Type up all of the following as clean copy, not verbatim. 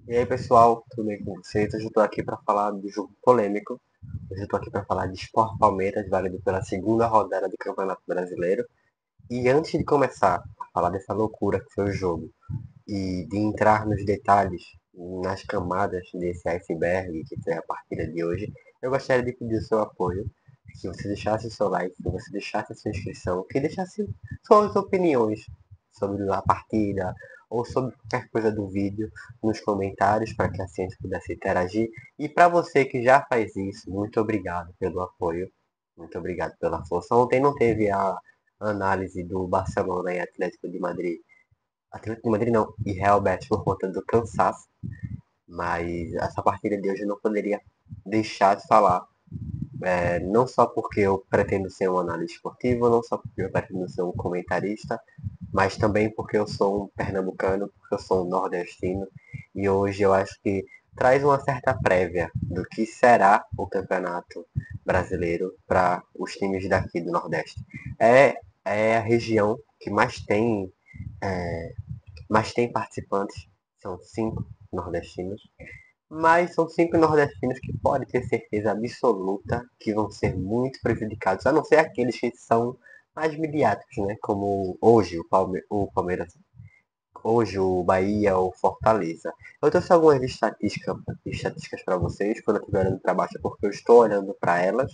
E aí pessoal, tudo bem com vocês? Hoje eu tô aqui para falar do jogo polêmico. Hoje eu tô aqui para falar de Sport Palmeiras, válido pela segunda rodada do Campeonato Brasileiro. E antes de começar a falar dessa loucura que foi o jogo e de entrar nos detalhes, nas camadas desse iceberg que foi a partida de hoje, eu gostaria de pedir o seu apoio, que você deixasse o seu like, que você deixasse a sua inscrição, que deixasse suas opiniões sobre a partida ou sobre qualquer coisa do vídeo nos comentários para que assim a gente pudesse interagir. E para você que já faz isso, muito obrigado pelo apoio, muito obrigado pela força. Ontem não teve a análise do Barcelona e Atlético de Madrid. Atlético de Madrid não, e Real Betis por conta do cansaço, mas essa partida de hoje eu não poderia deixar de falar, não só porque eu pretendo ser um analista esportivo, não só porque eu pretendo ser um comentarista, mas também porque eu sou um pernambucano, porque eu sou um nordestino, e hoje eu acho que traz uma certa prévia do que será o campeonato brasileiro para os times daqui do Nordeste. É a região que mais tem participantes, são 5 nordestinos, mas são 5 nordestinos que pode ter certeza absoluta que vão ser muito prejudicados, a não ser aqueles que são mais midiáticos, né? Como hoje o Palmeiras, hoje o Bahia ou Fortaleza. Eu trouxe algumas estatísticas para vocês quando eu estiver olhando para baixo, porque eu estou olhando para elas.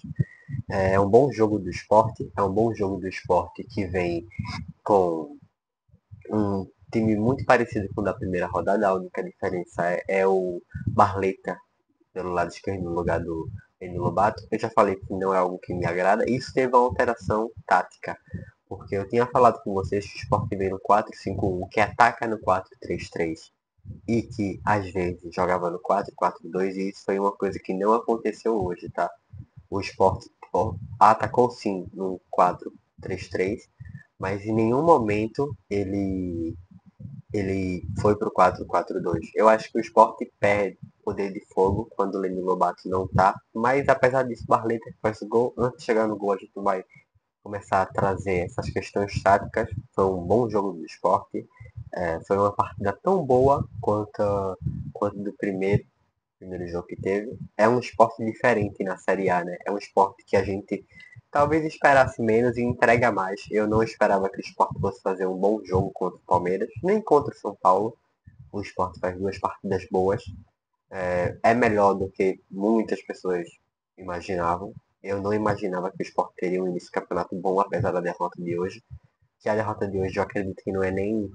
É um bom jogo do esporte, é um bom jogo do esporte que vem com um time muito parecido com o da primeira rodada. A única diferença é o Barleta pelo lado esquerdo no lugar do Eni Lobato. Eu já falei que não é algo que me agrada. Isso teve uma alteração tática, porque eu tinha falado com vocês que o Sport veio no 4-5-1, que ataca no 4-3-3 e que às vezes jogava no 4-4-2, e isso foi uma coisa que não aconteceu hoje, tá? O Sport atacou sim no 4-3-3, mas em nenhum momento ele foi pro 4-4-2. Eu acho que o Sport perde poder de fogo quando o Lenny Lobato não tá, mas apesar disso, o Barleta que faz o gol, antes de chegar no gol a gente vai começar a trazer essas questões táticas. Foi um bom jogo do Sport, foi uma partida tão boa quanto do primeiro jogo que teve. É um esporte diferente na Série A, né? É um esporte que a gente talvez esperasse menos e entrega mais. Eu não esperava que o esporte fosse fazer um bom jogo contra o Palmeiras, nem contra o São Paulo. O esporte faz 2 partidas boas. É melhor do que muitas pessoas imaginavam. Eu não imaginava que o esporte teria um início de campeonato bom, apesar da derrota de hoje. Que a derrota de hoje eu acredito que não é nem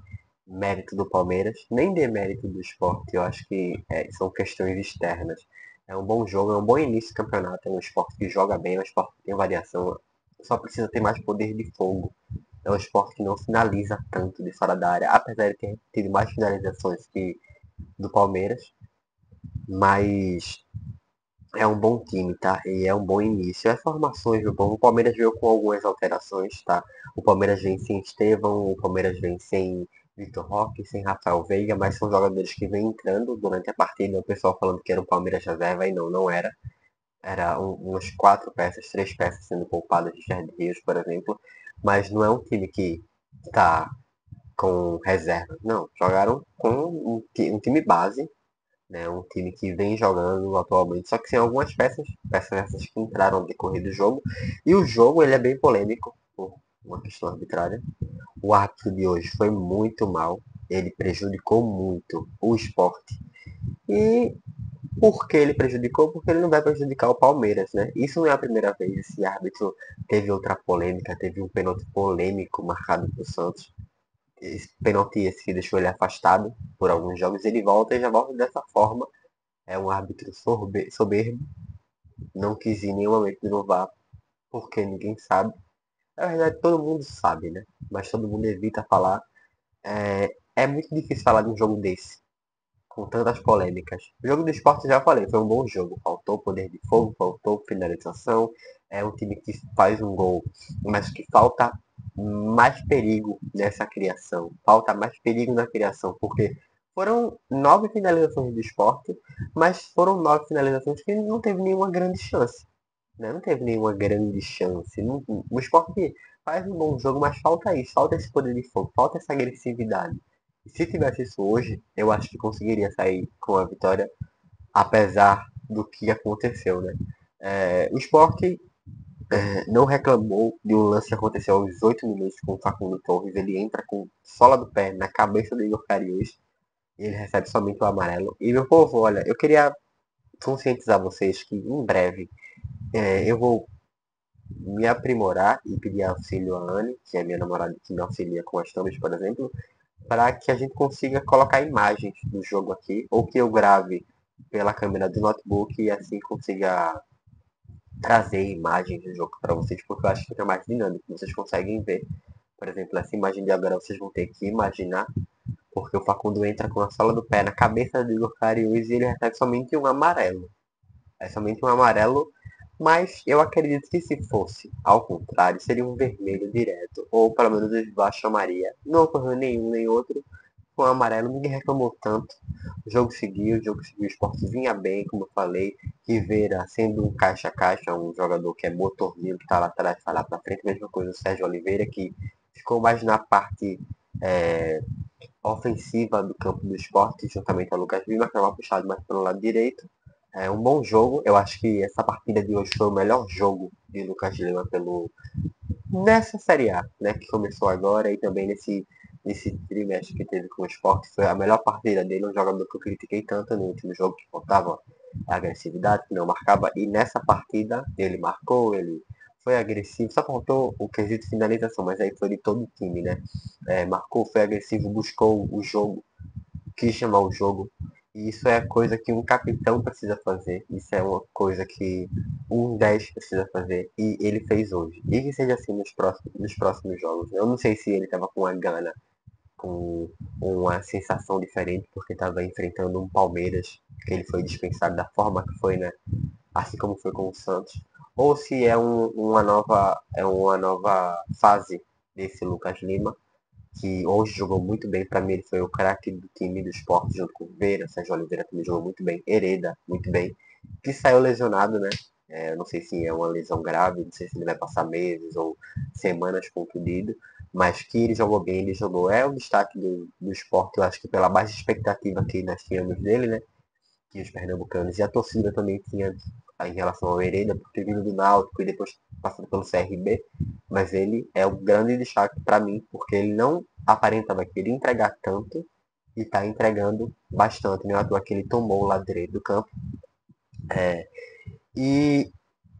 mérito do Palmeiras, nem demérito do esporte. Eu acho que são questões externas. É um bom jogo, é um bom início de campeonato. É um esporte que joga bem, é um esporte que tem variação. Só precisa ter mais poder de fogo. É um esporte que não finaliza tanto de fora da área, apesar de ter tido mais finalizações que do Palmeiras. Mas é um bom time, tá? E é um bom início. As formações do bom. O Palmeiras veio com algumas alterações, tá? O Palmeiras vem sem Estevão, o Palmeiras vem sem Vitor Roque, sem Rafael Veiga, mas são jogadores que vêm entrando durante a partida. O pessoal falando que era um Palmeiras reserva e não, não era. Era umas 4 peças, 3 peças sendo poupadas de Jair Rios, por exemplo. Mas não é um time que tá com reserva. Não, jogaram com um time base, né? Um time que vem jogando atualmente, só que sem algumas peças essas que entraram no decorrer do jogo. E o jogo ele é bem polêmico por uma questão arbitrária. O árbitro de hoje foi muito mal, ele prejudicou muito o esporte. E por que ele prejudicou? Porque ele não vai prejudicar o Palmeiras, né? Isso não é a primeira vez. Esse árbitro teve outra polêmica, teve um pênalti polêmico marcado pro Santos. Esse pênalti esse que deixou ele afastado por alguns jogos, ele volta e já volta dessa forma. É um árbitro soberbo, não quis em nenhum momento inovar, porque ninguém sabe. Na verdade, todo mundo sabe, né? Mas todo mundo evita falar. É muito difícil falar de um jogo desse, com tantas polêmicas. O jogo do esporte, já falei, foi um bom jogo. Faltou poder de fogo, faltou finalização. É um time que faz um gol, mas que falta mais perigo nessa criação. Falta mais perigo na criação, porque foram 9 finalizações do esporte, mas foram 9 finalizações que não teve nenhuma grande chance. Né? Não teve nenhuma grande chance. O esporte faz um bom jogo, mas falta isso, falta esse poder de fogo, falta essa agressividade. Se tivesse isso hoje, eu acho que conseguiria sair com a vitória, apesar do que aconteceu, né? O Sport não reclamou de um lance que aconteceu aos 8 minutos com o Facundo Torres. Ele entra com sola do pé na cabeça do Igor Cariús e ele recebe somente o amarelo. E meu povo, olha, eu queria conscientizar vocês que em breve eu vou me aprimorar e pedir auxílio à Anne, que é minha namorada que me auxilia com as thumbs, por exemplo, para que a gente consiga colocar imagens do jogo aqui, ou que eu grave pela câmera do notebook e assim consiga trazer imagens do jogo para vocês, porque eu acho que fica mais dinâmico. Vocês conseguem ver, por exemplo, essa imagem de agora vocês vão ter que imaginar, porque o Facundo entra com a sola do pé na cabeça do Igor Cariús e ele recebe somente um amarelo. É somente um amarelo, mas eu acredito que se fosse ao contrário, seria um vermelho direto, ou pelo menos eu chamaria. Não ocorreu nenhum nem outro, com o amarelo ninguém reclamou tanto. O jogo seguiu, o esporte vinha bem, como eu falei. Rivera sendo um caixa-caixa, um jogador que é motorzinho, que está lá atrás, está lá para frente. Mesma coisa o Sérgio Oliveira, que ficou mais na parte é, ofensiva do campo do esporte, juntamente ao Lucas Lima, que estava puxado mais pelo lado direito. É um bom jogo. Eu acho que essa partida de hoje foi o melhor jogo de Lucas Lima nessa Série A, né, que começou agora e também nesse trimestre que teve com o esporte. Foi a melhor partida dele, um jogador que eu critiquei tanto no último jogo, que faltava agressividade, que não marcava, e nessa partida ele marcou, ele foi agressivo, só faltou o quesito finalização, mas aí foi de todo o time, né? Marcou, foi agressivo, buscou o jogo, quis chamar o jogo. E isso é coisa que um capitão precisa fazer. Isso é uma coisa que um 10 precisa fazer. E ele fez hoje. E que seja assim nos próximos jogos. Eu não sei se ele estava com a gana, com uma sensação diferente, porque estava enfrentando um Palmeiras, que ele foi dispensado da forma que foi, né? Assim como foi com o Santos. Ou se é uma nova fase desse Lucas Lima, que hoje jogou muito bem. Para mim, ele foi o craque do time do esporte, junto com o Vera. Sérgio Oliveira também jogou muito bem. Hereda, muito bem. Que saiu lesionado, né? Não sei se é uma lesão grave, não sei se ele vai passar meses ou semanas contundido, mas que ele jogou bem, ele jogou. É o destaque do esporte, eu acho que pela baixa expectativa que nós tínhamos dele, né? Que os pernambucanos e a torcida também tinha em relação ao Hereda, por ter vindo do Náutico e depois passando pelo CRB, mas ele é o grande destaque para mim, porque ele não aparentava querer entregar tanto e está entregando bastante, né? À toa que ele tomou o lado direito do campo. E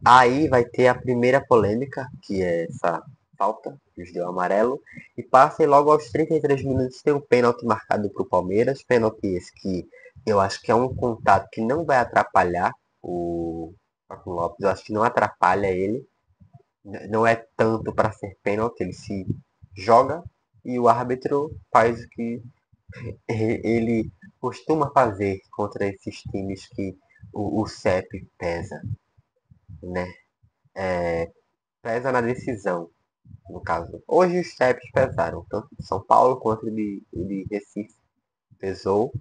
aí vai ter a primeira polêmica, que é essa falta, que os deu amarelo, e passa e logo aos 33 minutos tem um pênalti marcado para o Palmeiras, pênalti esse que eu acho que é um contato que não vai atrapalhar o Paco Lopes, eu acho que não atrapalha ele, não é tanto para ser pênalti, ele se joga e o árbitro faz o que ele costuma fazer contra esses times que o CEP pesa, né? Pesa na decisão, no caso. Hoje os CEPs pesaram, tanto de São Paulo quanto de Recife pesou,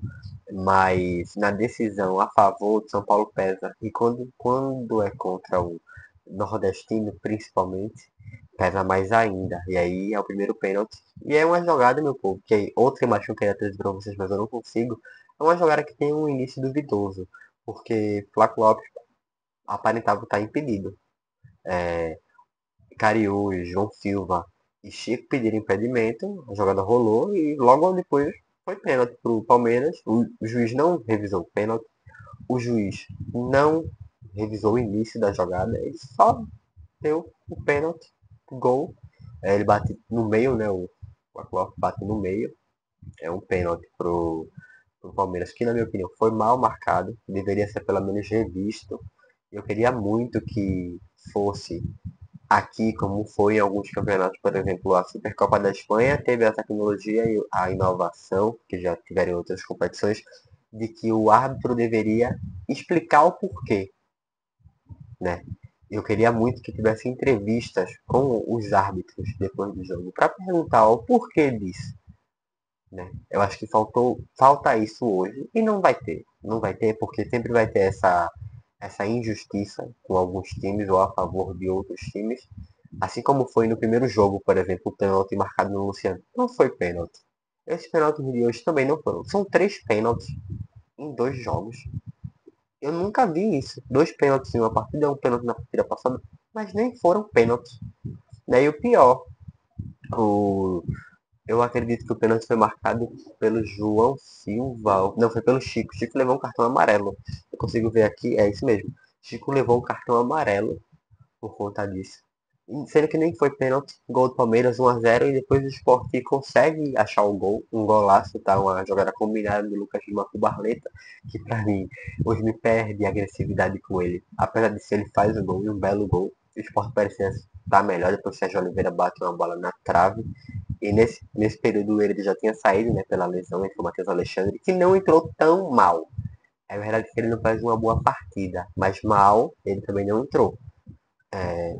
mas na decisão a favor de São Paulo pesa. E quando é contra o nordestino, principalmente, pesa mais ainda. E aí é o primeiro pênalti. E é uma jogada, meu povo, que outra imagem que eu queria trazer para vocês, mas eu não consigo. É uma jogada que tem um início duvidoso, porque Flávio Lopes aparentava estar impedido. Cariús, João Silva e Chico pediram impedimento, a jogada rolou e logo depois foi pênalti para o Palmeiras. O juiz não revisou o pênalti, o juiz não revisou o início da jogada, ele só deu o pênalti, gol. Ele bate no meio, né? O Clough bate no meio. É um pênalti pro Palmeiras, que na minha opinião foi mal marcado, deveria ser pelo menos revisto. Eu queria muito que fosse aqui, como foi em alguns campeonatos, por exemplo, a Supercopa da Espanha teve a tecnologia e a inovação, que já tiveram em outras competições, de que o árbitro deveria explicar o porquê, né? Eu queria muito que tivesse entrevistas com os árbitros depois do jogo para perguntar o porquê disso, né? Eu acho que falta isso hoje e não vai ter porque sempre vai ter essa injustiça com alguns times ou a favor de outros times. Assim como foi no primeiro jogo, por exemplo, o pênalti marcado no Luciano. Não foi pênalti. Esses pênaltis de hoje também não foram. São 3 pênaltis em 2 jogos. Eu nunca vi isso. 2 pênaltis em uma partida, um pênalti na partida passada, mas nem foram pênaltis. Né? E o pior, o... eu acredito que o pênalti foi marcado pelo João Silva. Não, foi pelo Chico. Chico levou um cartão amarelo. Eu consigo ver aqui, é isso mesmo. Chico levou um cartão amarelo por conta disso. Sendo que nem foi pênalti, gol do Palmeiras 1 a 0 e depois o Sport consegue achar o gol, um golaço, tá? Uma jogada combinada do Lucas Lima com o Barleta, que pra mim hoje me perde a agressividade com ele. Apesar de ser ele faz o gol e um belo gol, o Sport parecia estar melhor, depois o Sérgio Oliveira bate uma bola na trave. E nesse período ele já tinha saído, né, pela lesão, entre o Matheus Alexandre, que não entrou tão mal. É verdade que ele não faz uma boa partida, mas mal ele também não entrou.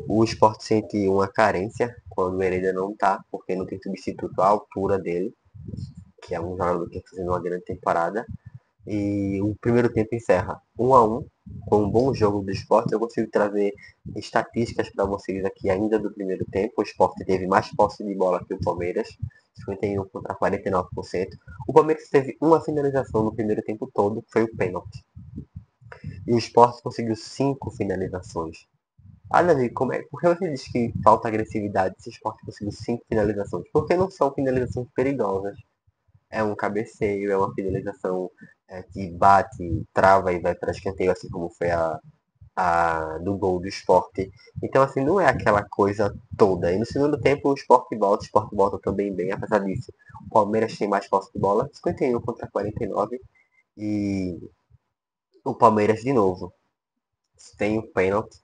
O Sport sente uma carência quando o Hereda não tá, porque não tem substituto à altura dele, que é um jogador que está fazendo uma grande temporada. E o primeiro tempo encerra 1 a 1 com um bom jogo do Sport. Eu consigo trazer estatísticas para vocês aqui ainda do primeiro tempo. O Sport teve mais posse de bola que o Palmeiras, 51 contra 49%. O Palmeiras teve uma finalização no primeiro tempo todo, que foi o pênalti. E o Sport conseguiu 5 finalizações. Ah, Davi, por que você diz que falta agressividade se o Sport conseguiu 5 finalizações? Porque não são finalizações perigosas. É um cabeceio, é uma finalização que bate, trava e vai para escanteio, assim como foi a do gol do Sport. Então, assim, não é aquela coisa toda. E no segundo tempo o Sport volta também bem, apesar disso. O Palmeiras tem mais posse de bola, 51 contra 49. E o Palmeiras, de novo, tem o pênalti,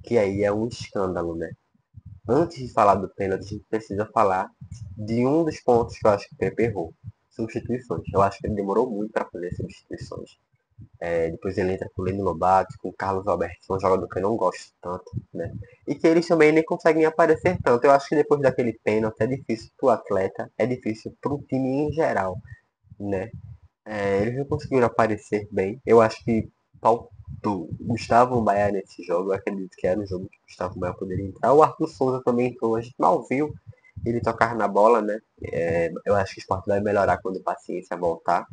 que aí é um escândalo, né? Antes de falar do pênalti, a gente precisa falar de um dos pontos que eu acho que o Pepe errou. Substituições. Eu acho que ele demorou muito para fazer substituições. Depois ele entra com o Leno Lobato, com o Carlos Alberto, que é um jogador que eu não gosto tanto, né? E que eles também nem conseguem aparecer tanto. Eu acho que depois daquele pênalti é difícil pro atleta, é difícil pro time em geral, né? Eles não conseguiram aparecer bem. Eu acho que faltou Gustavo Maia nesse jogo. Eu acredito que era um jogo que o Gustavo Maia poderia entrar. O Arthur Souza também entrou. A gente mal viu ele tocar na bola, né? Eu acho que o esporte vai melhorar quando a paciência voltar.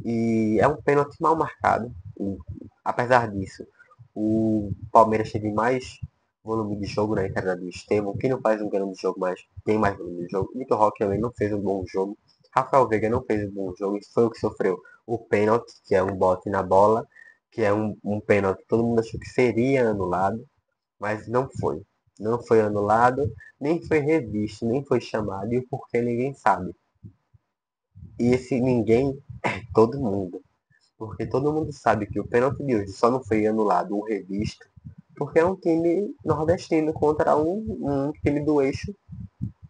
E é um pênalti mal marcado. E, apesar disso, o Palmeiras teve mais volume de jogo na entrada do Estevão, que não faz um grande jogo, mas tem mais volume de jogo. Vitor Roque também não fez um bom jogo. Rafael Veiga não fez um bom jogo. Isso foi o que sofreu o pênalti, que é um bote na bola, que é um pênalti que todo mundo achou que seria anulado, mas não foi. Não foi anulado, nem foi revisto, nem foi chamado, e o porquê ninguém sabe. E esse ninguém é todo mundo. Porque todo mundo sabe que o pênalti de hoje só não foi anulado ou revisto porque é um time nordestino contra um time do eixo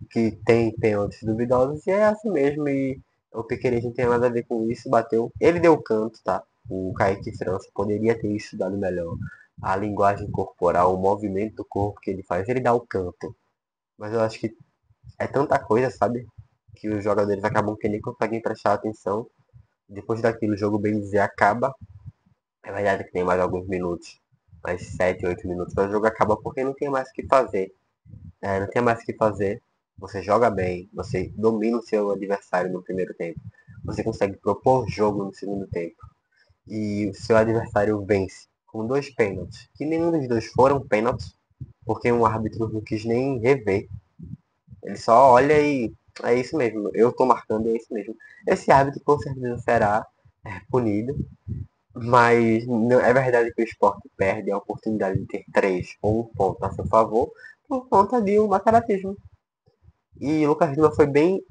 que tem pênaltis duvidosos e é assim mesmo. E o Piquerez não tem nada a ver com isso, bateu. Ele deu canto, tá? O Kaique França poderia ter estudado melhor a linguagem corporal, o movimento do corpo que ele faz. Ele dá o canto. Mas eu acho que é tanta coisa, sabe? Que os jogadores acabam que nem conseguem prestar atenção. Depois daquilo, o jogo, bem dizer, acaba. É verdade que tem mais alguns minutos, mais 7, 8 minutos, mas o jogo acaba porque não tem mais o que fazer. Não tem mais o que fazer. Você joga bem, você domina o seu adversário no primeiro tempo. Você consegue propor jogo no segundo tempo. E o seu adversário vence com 2 pênaltis, que nenhum dos dois foram pênaltis, porque um árbitro não quis nem rever. Ele só olha e é isso mesmo, eu tô marcando, é isso mesmo. Esse árbitro com certeza será punido. Mas não, é verdade que o esporte perde a oportunidade de ter 3 ou 1 ponto a seu favor por conta de um macaratismo. E o Lucas Lima foi bem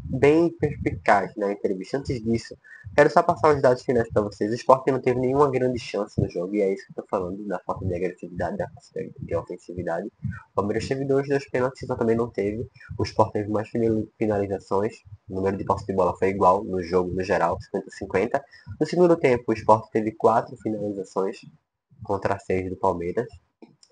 perspicaz na entrevista. Antes disso, quero só passar os dados finais para vocês. O Sport não teve nenhuma grande chance no jogo, e é isso que eu estou falando, da falta de agressividade, da falta de ofensividade. O Palmeiras teve dois pênaltis, mas também não teve. O Sport teve mais finalizações. O número de posse de bola foi igual no jogo, no geral, 50-50. No segundo tempo, o Sport teve 4 finalizações contra 6 do Palmeiras,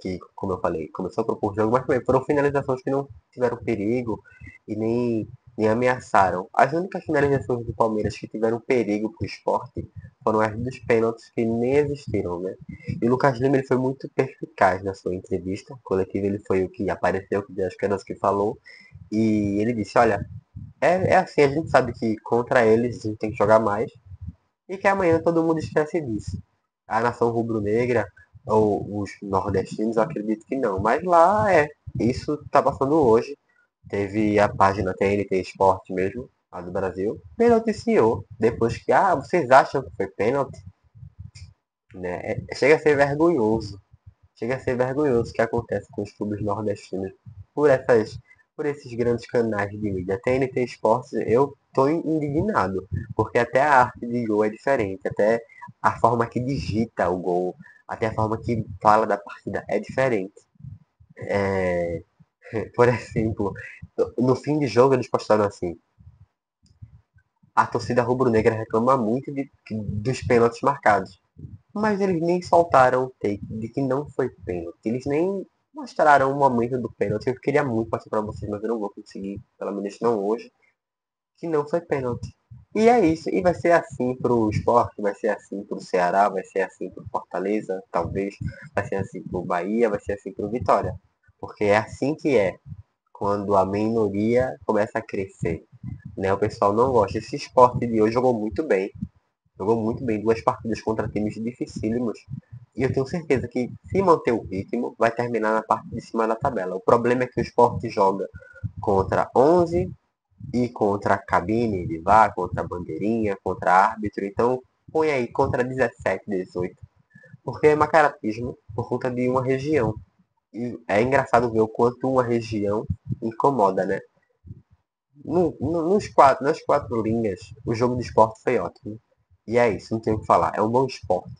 que, como eu falei, começou a propor jogo, mas também foram finalizações que não tiveram perigo e nem ameaçaram. As únicas finalizações do Palmeiras que tiveram perigo para o esporte foram as dos pênaltis que nem existiram, né? E o Lucas Lima ele foi muito perspicaz na sua entrevista coletiva, ele foi o que apareceu, que acho que era o que falou, e ele disse, olha, É assim, a gente sabe que contra eles a gente tem que jogar mais e que amanhã todo mundo esquece disso. A nação rubro-negra ou os nordestinos, eu acredito que não. Mas lá isso tá passando hoje. Teve a página TNT Esporte mesmo, a do Brasil, me noticiou depois que, vocês acham que foi pênalti? Né? Chega a ser vergonhoso. Chega a ser vergonhoso o que acontece com os clubes nordestinos por por esses grandes canais de mídia. TNT Esportes, eu tô indignado, porque até a arte de gol é diferente, até a forma que digita o gol, até a forma que fala da partida é diferente. É, por exemplo, no fim de jogo eles postaram assim: a torcida rubro-negra reclama muito dos pênaltis marcados. Mas eles nem soltaram o take de que não foi pênalti. Eles nem mostraram o momento do pênalti. Eu queria muito passar para vocês, mas eu não vou conseguir, pelo menos não hoje, que não foi pênalti. E é isso. E vai ser assim pro Sport, vai ser assim pro Ceará, vai ser assim pro Fortaleza, talvez. Vai ser assim pro Bahia, vai ser assim pro Vitória. Porque é assim que é quando a minoria começa a crescer. Né? O pessoal não gosta. Esse esporte de hoje jogou muito bem. Jogou muito bem duas partidas contra times dificílimos. E eu tenho certeza que, se manter o ritmo, vai terminar na parte de cima da tabela. O problema é que o Sport joga contra 11 e contra a cabine de VAR, contra a bandeirinha, contra árbitro. Então, põe aí contra 17, 18. Porque é macaratismo por conta de uma região. E é engraçado ver o quanto uma região incomoda, né? Nas quatro linhas, o jogo de esporte foi ótimo. E é isso, não tenho o que falar. É um bom esporte.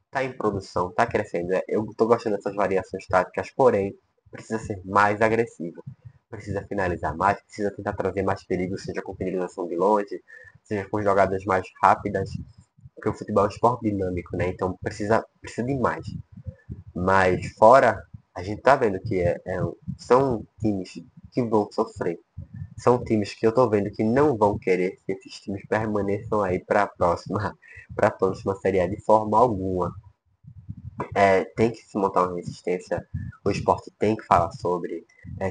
Tá em produção, tá crescendo. Eu tô gostando dessas variações táticas, porém, precisa ser mais agressivo. Precisa finalizar mais, precisa tentar trazer mais perigo, seja com finalização de longe, seja com jogadas mais rápidas. Porque o futebol é um esporte dinâmico, né? Então precisa de mais. Mas fora, a gente tá vendo que são times que vão sofrer. São times que eu tô vendo que não vão querer que esses times permaneçam aí para a próxima Série A de forma alguma. Tem que se montar uma resistência, o esporte tem que falar sobre,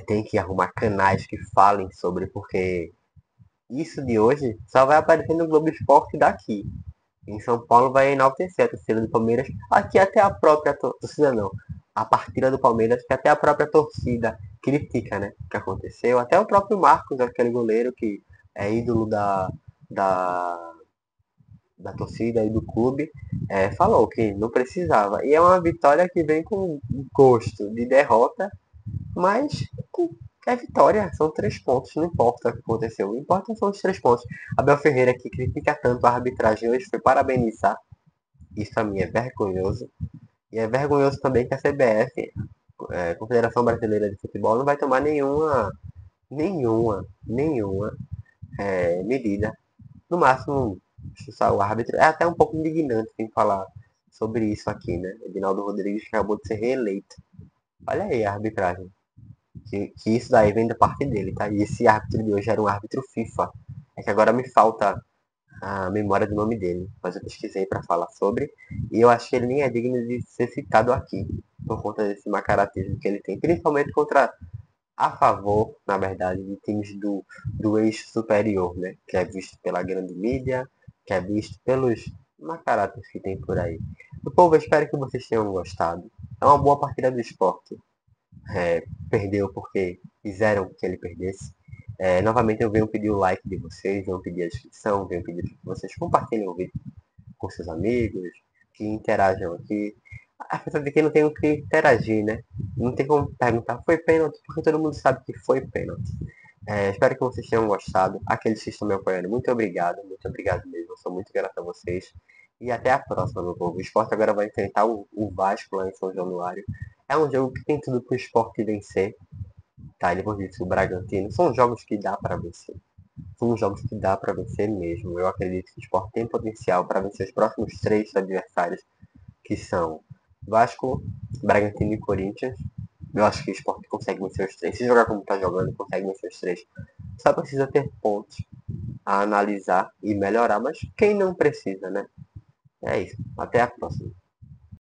tem que arrumar canais que falem sobre, porque isso de hoje só vai aparecer no Globo Esporte daqui. Em São Paulo vai enaltecer a torcida do Palmeiras, aqui até a própria torcida não, a partida do Palmeiras, que até a própria torcida critica, né, o que aconteceu, até o próprio Marcos, aquele goleiro que é ídolo da, da torcida e do clube, falou que não precisava. E é uma vitória que vem com gosto de derrota, mas é vitória, são 3 pontos, não importa o que aconteceu, o que importa são os 3 pontos. Abel Ferreira, que critica tanto a arbitragem hoje, foi parabenizar, isso a mim é vergonhoso, e é vergonhoso também que a CBF, Confederação Brasileira de Futebol, não vai tomar nenhuma medida. No máximo, expulsar o árbitro. É até um pouco indignante em falar sobre isso aqui, né? Edinaldo Rodrigues acabou de ser reeleito. Olha aí a arbitragem. Que isso daí vem da parte dele, tá? E esse árbitro de hoje era um árbitro FIFA. É que agora me falta a memória do nome dele, mas eu pesquisei para falar sobre. E eu acho que ele nem é digno de ser citado aqui, por conta desse macaratismo que ele tem, principalmente contra a favor, na verdade, de times do eixo superior, né? Que é visto pela grande mídia, que é visto pelos macaratas que tem por aí. O povo, eu espero que vocês tenham gostado. É uma boa partida do esporte. Perdeu porque fizeram que ele perdesse. Novamente eu venho pedir o like de vocês, venho pedir a inscrição, venho pedir que vocês compartilhem o vídeo com seus amigos, que interajam aqui. Apesar de que não tem o que interagir, né? Não tem como perguntar, foi pênalti, porque todo mundo sabe que foi pênalti. Espero que vocês tenham gostado. Aqueles que estão me apoiando, muito obrigado mesmo. Eu sou muito grato a vocês. E até a próxima, meu povo. O esporte agora vai enfrentar o Vasco lá em São Januário. É um jogo que tem tudo para o esporte vencer. Tá, ele vai o Bragantino. São jogos que dá para vencer. São jogos que dá para vencer mesmo. Eu acredito que o esporte tem potencial para vencer os próximos 3 adversários, que são Vasco, Bragantino e Corinthians. Eu acho que o esporte consegue vencer os 3. Se jogar como está jogando, consegue vencer os 3. Só precisa ter pontos a analisar e melhorar, mas quem não precisa, né? É isso. Até a próxima.